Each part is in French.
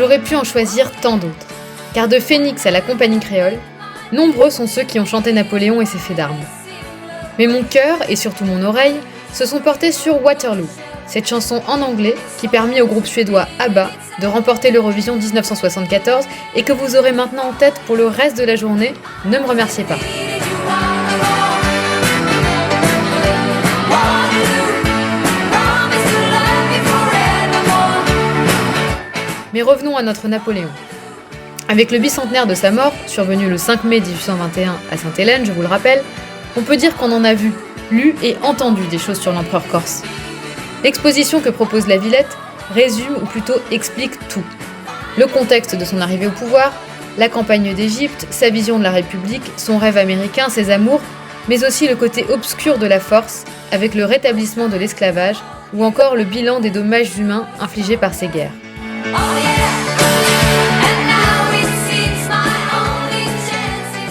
j'aurais pu en choisir tant d'autres. Car de Phénix à la compagnie créole, nombreux sont ceux qui ont chanté Napoléon et ses faits d'armes. Mais mon cœur, et surtout mon oreille, se sont portés sur Waterloo, cette chanson en anglais qui permit au groupe suédois ABBA de remporter l'Eurovision 1974 et que vous aurez maintenant en tête pour le reste de la journée. Ne me remerciez pas. Mais revenons à notre Napoléon. Avec le bicentenaire de sa mort, survenu le 5 mai 1821 à Sainte-Hélène, je vous le rappelle, on peut dire qu'on en a vu, lu et entendu des choses sur l'empereur corse. L'exposition que propose La Villette résume ou plutôt explique tout. Le contexte de son arrivée au pouvoir, la campagne d'Égypte, sa vision de la République, son rêve américain, ses amours, mais aussi le côté obscur de la force, avec le rétablissement de l'esclavage, ou encore le bilan des dommages humains infligés par ces guerres.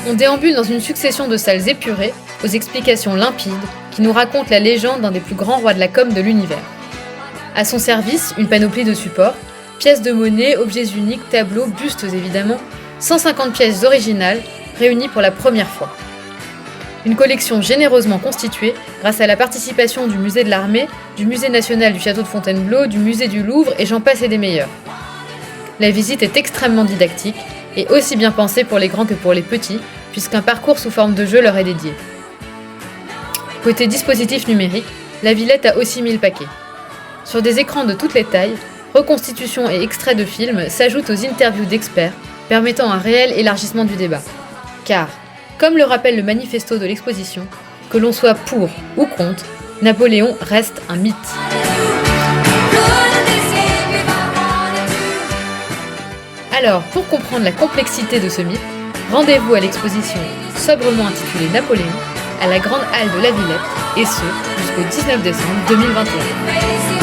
On déambule dans une succession de salles épurées, aux explications limpides, qui nous racontent la légende d'un des plus grands rois de la com de l'univers. À son service, une panoplie de supports, pièces de monnaie, objets uniques, tableaux, bustes évidemment, 150 pièces originales, réunies pour la première fois. Une collection généreusement constituée grâce à la participation du musée de l'armée, du musée national du château de Fontainebleau, du musée du Louvre et j'en passe et des meilleurs. La visite est extrêmement didactique et aussi bien pensée pour les grands que pour les petits, puisqu'un parcours sous forme de jeu leur est dédié. Côté dispositif numérique, La Villette a aussi mis le paquet. Sur des écrans de toutes les tailles, reconstitutions et extraits de films s'ajoutent aux interviews d'experts, permettant un réel élargissement du débat. Car, comme le rappelle le manifesto de l'exposition, que l'on soit pour ou contre, Napoléon reste un mythe. Alors, pour comprendre la complexité de ce mythe, rendez-vous à l'exposition sobrement intitulée Napoléon, à la Grande Halle de La Villette, et ce, jusqu'au 19 décembre 2021.